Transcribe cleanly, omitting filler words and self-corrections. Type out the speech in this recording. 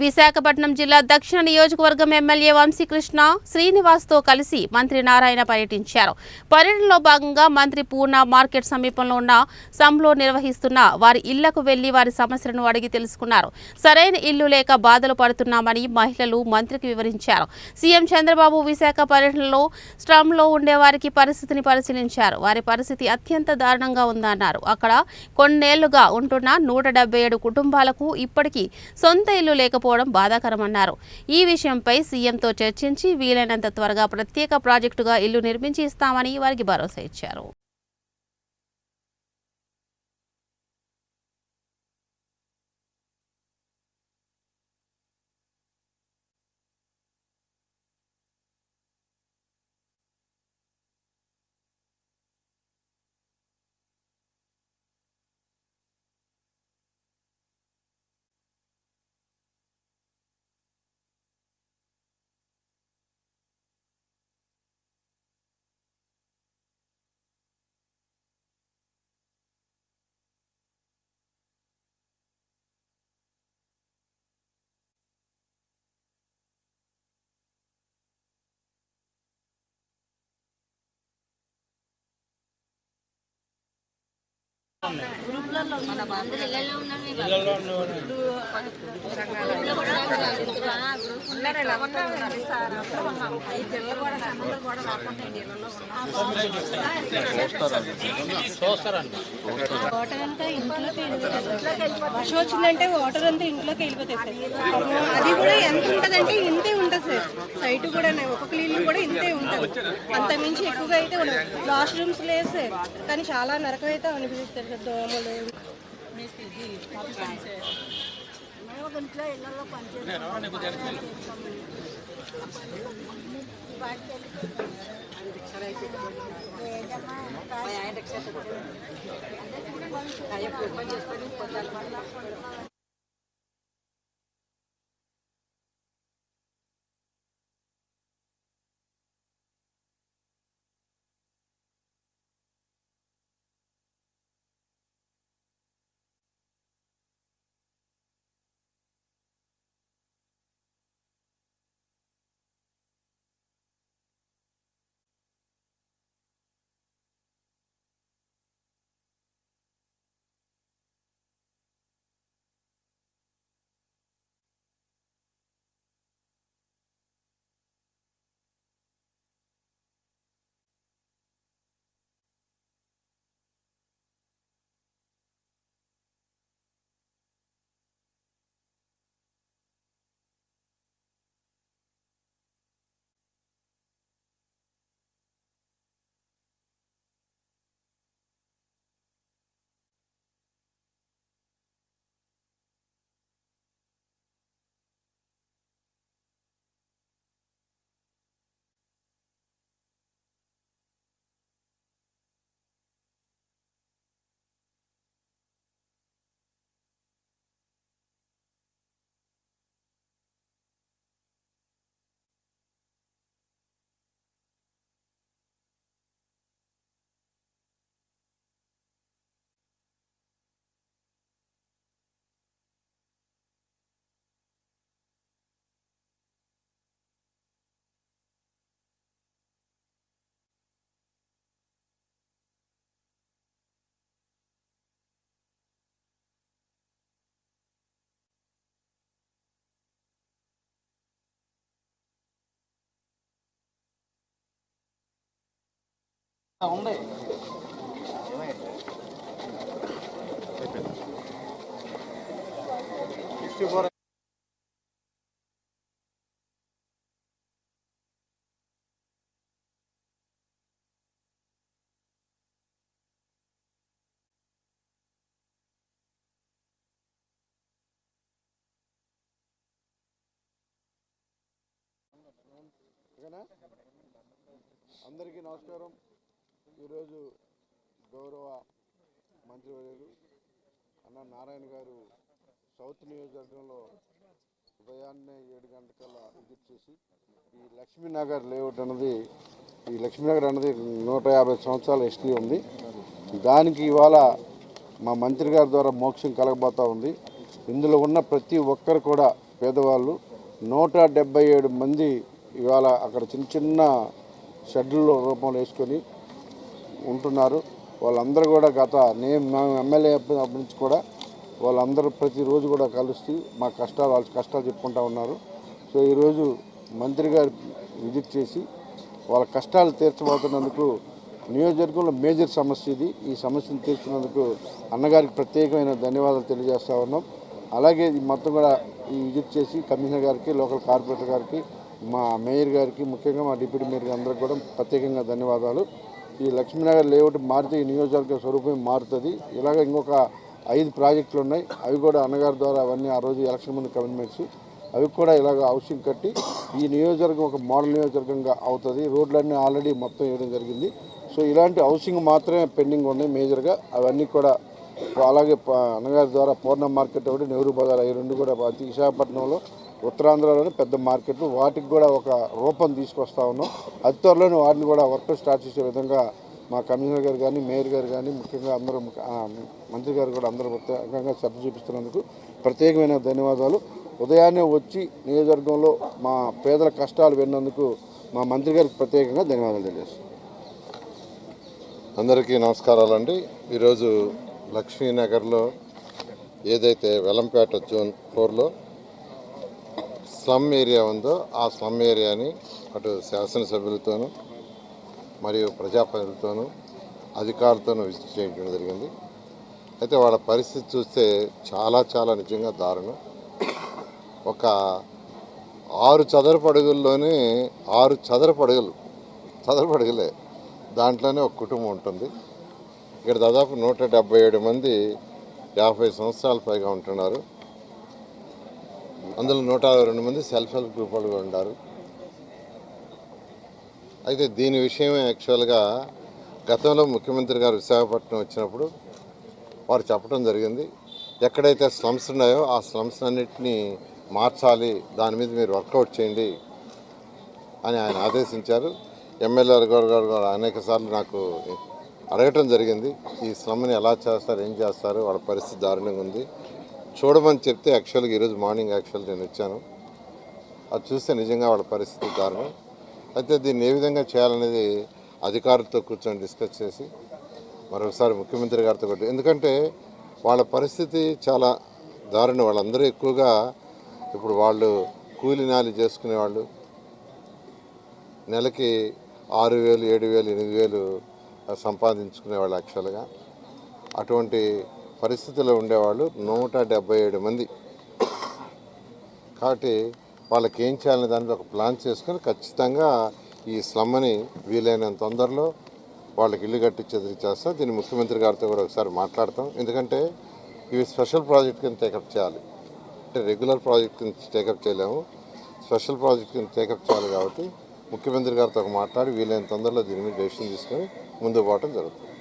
విశాఖపట్నం జిల్లా దక్షిణ నియోజకవర్గం ఎమ్మెల్యే వంశీకృష్ణ శ్రీనివాస్తో కలిసి మంత్రి నారాయణ పర్యటించారు. పర్యటనలో భాగంగా మంత్రి పూర్ణ మార్కెట్ సమీపంలో ఉన్న సంలో నిర్వహిస్తున్న వారి ఇళ్లకు వెళ్లి వారి సమస్యలను అడిగి తెలుసుకున్నారు. సరైన ఇల్లు లేక బాధలు పడుతున్నామని మహిళలు మంత్రికి వివరించారు. సీఎం చంద్రబాబు విశాఖ పర్యటనలో స్లమ్లో ఉండే వారికి పరిస్థితిని పరిశీలించారు. వారి పరిస్థితి అత్యంత దారుణంగా ఉందన్నారు. అక్కడ కొన్నేళ్లుగా ఉంటున్న 177 కుటుంబాలకు ఇప్పటికీ సొంత ఇల్లు లేకపోవడం బాధాకరమన్నారు. ఈ విషయంపై సీఎంతో చర్చించి వీలైనంత త్వరగా ప్రత్యేక ప్రాజెక్టుగా ఇల్లు నిర్మించి ఇస్తామని వారికి భరోసా ఇచ్చారు. వర్షం వచ్చిందంటే వాటర్ అంతా ఇంట్లోకి వెళ్ళిపోతాయి సార్. అది కూడా ఎంత ఉంటుందంటే ఇంతే ఉంటుంది సార్. సైట్ కూడా ఒక్కొక్క ఇల్లు కూడా ఇంతే ఉంటుంది. అంతకుమించి ఎక్కువగా అయితే ఉండదు. వాష్రూమ్స్ లేదు సార్, కానీ చాలా నరకం అయితే అనిపిస్తారు సార్. దోమలు ఉంది. అందరికీ నమస్కారం. ఈరోజు గౌరవ మంత్రివర్యులు అన్న నారాయణ గారు సౌత్ నియోజకవర్గంలో ఉదయాన్నే 7 గంటలకల్లా విజిట్ చేసి ఈ లక్ష్మీనగర్ లేఅవుట్ అన్నది ఈ లక్ష్మీనగర్ అన్నది 150 సంవత్సరాల హిస్టరీ ఉంది. దానికి ఇవాళ మా మంత్రి గారి ద్వారా మోక్షం కలగబోతూ ఉంది. ఇందులో ఉన్న ప్రతి ఒక్కరు కూడా పేదవాళ్ళు 177 మంది ఇవాళ అక్కడ చిన్న చిన్న షెడ్యూల్ రూపంలో వేసుకొని ఉంటున్నారు. వాళ్ళందరూ కూడా మేము ఎమ్మెల్యే అప్పటి నుంచి కూడా వాళ్ళందరూ ప్రతిరోజు కూడా కలుస్తూ మా వాళ్ళ కష్టాలు చెప్పుకుంటూ ఉన్నారు. సో ఈరోజు మంత్రి గారు విజిట్ చేసి వాళ్ళ కష్టాలు తీర్చబోతున్నందుకు నియోజకవర్గంలో మేజర్ సమస్య ఇది. ఈ సమస్యను తీర్చినందుకు అన్నగారికి ప్రత్యేకమైన ధన్యవాదాలు తెలియజేస్తూ ఉన్నాం. అలాగే ఇది మొత్తం కూడా ఈ విజిట్ చేసి కమిషనర్ గారికి, లోకల్ కార్పొరేటర్ గారికి, మా మేయర్ గారికి, ముఖ్యంగా మా డిప్యూటీ మేయర్ అందరికీ కూడా ప్రత్యేకంగా ధన్యవాదాలు. ఈ లక్ష్మీనగర్ లేఅవుట్ మారితే ఈ నియోజకవర్గ స్వరూపం మారుతుంది. ఇలాగ ఇంకొక 5 ప్రాజెక్టులు ఉన్నాయి. అవి కూడా అన్నగారి ద్వారా అవన్నీ ఆ రోజు ఎలక్షన్ ముందు కమిట్మెంట్స్ అవి కూడా ఇలాగ హౌసింగ్ కట్టి ఈ నియోజకవర్గం ఒక మోడల్ నియోజకవర్గంగా అవుతుంది. రోడ్లన్నీ ఆల్రెడీ మొత్తం వేయడం జరిగింది. సో ఇలాంటి హౌసింగ్ మాత్రమే పెండింగ్ ఉన్నాయి మేజర్గా. అవన్నీ కూడా అలాగే అన్నగారి ద్వారా పూర్ణ మార్కెట్ ఒకటి, నెహ్రూ బజార్, అవి 2 కూడా విశాఖపట్నంలో ఉత్తరాంధ్రలోని పెద్ద మార్కెట్లు, వాటికి కూడా ఒక రూపం తీసుకొస్తా ఉన్నాం. అతి త్వరలోనే వాటిని కూడా వర్క్ స్టార్ట్ చేసే విధంగా మా కమిషనర్ గారు కానీ, మేయర్ గారు కానీ, ముఖ్యంగా అందరూ మంత్రి గారు కూడా అందరూ ప్రత్యేకంగా శ్రద్ధ చూపిస్తున్నందుకు ప్రత్యేకమైన ధన్యవాదాలు. ఉదయాన్నే వచ్చి నియోజకవర్గంలో మా పేదల కష్టాలు విన్నందుకు మా మంత్రి గారికి ప్రత్యేకంగా ధన్యవాదాలు తెలియజేస్తాం. అందరికీ నమస్కారాలండి. ఈరోజు లక్ష్మీనగర్లో ఏదైతే వెలంపేట జోన్ 4లో స్లమ్ ఏరియా ఉందో ఆ స్లమ్ ఏరియాని అటు శాసనసభ్యులతోనూ మరియు ప్రజాప్రతినిధులతోనూ అధికారులతోనూ విజిట్ చేయడం జరిగింది. అయితే వాళ్ళ పరిస్థితి చూస్తే చాలా నిజంగా దారుణం. ఒక 6 చదరపు అడుగుల్లోనే 6 చదరపు అడుగులే దాంట్లోనే ఒక కుటుంబం ఉంటుంది. ఇక్కడ దాదాపు 177 మంది 50 సంవత్సరాల పైగా ఉంటున్నారు. అందులో 162 మంది సెల్ఫ్ హెల్ప్ గ్రూప్ వాళ్ళు ఉన్నారు. అయితే దీని విషయమే యాక్చువల్గా గతంలో ముఖ్యమంత్రి గారు విశాఖపట్నం వచ్చినప్పుడు వారు చెప్పడం జరిగింది. ఎక్కడైతే స్లమ్స్ ఉన్నాయో ఆ స్లమ్స్ అన్నింటినీ మార్చాలి, దాని మీద మీరు వర్కౌట్ చేయండి అని ఆయన ఆదేశించారు. ఎమ్మెల్యేలు గారు అనేక సార్లు నాకు అడగటం జరిగింది. ఈ స్లమ్ని ఎలా చేస్తారు, ఏం చేస్తారు, వాళ్ళ పరిస్థితి దారుణంగా ఉంది చూడమని చెప్తే యాక్చువల్గా ఈరోజు మార్నింగ్ నేను వచ్చాను. అది చూస్తే నిజంగా వాళ్ళ పరిస్థితి దారుణం. అయితే దీన్ని ఏ విధంగా చేయాలనేది అధికారులతో కూర్చొని డిస్కస్ చేసి మరొకసారి ముఖ్యమంత్రి గారితో కూడా, ఎందుకంటే వాళ్ళ పరిస్థితి చాలా దారుణం. వాళ్ళందరూ ఎక్కువగా ఇప్పుడు వాళ్ళు కూలి నాలి చేసుకునేవాళ్ళు, నెలకి 6,000, 7,000, 8,000 సంపాదించుకునేవాళ్ళు యాక్చువల్గా. అటువంటి పరిస్థితుల్లో ఉండేవాళ్ళు 177 మంది. కాబట్టి వాళ్ళకి ఏం చేయాలనే దానికి ఒక ప్లాన్ చేసుకొని ఖచ్చితంగా ఈ స్లమ్ని వీలైనంత తొందరలో వాళ్ళకి ఇల్లు కట్టించేది చేస్తాం. దీన్ని ముఖ్యమంత్రి గారితో కూడా ఒకసారి మాట్లాడతాం. ఎందుకంటే ఇవి స్పెషల్ ప్రాజెక్ట్ కింద టేకప్ చేయాలి. అంటే రెగ్యులర్ ప్రాజెక్ట్ కింద టేకప్ చేయలేము, స్పెషల్ ప్రాజెక్ట్ కింద టేకప్ చేయాలి. కాబట్టి ముఖ్యమంత్రి గారితో మాట్లాడి వీలైన తొందరలో దీని మీద డెసిషన్ తీసుకొని ముందుకు పోవడం జరుగుతుంది.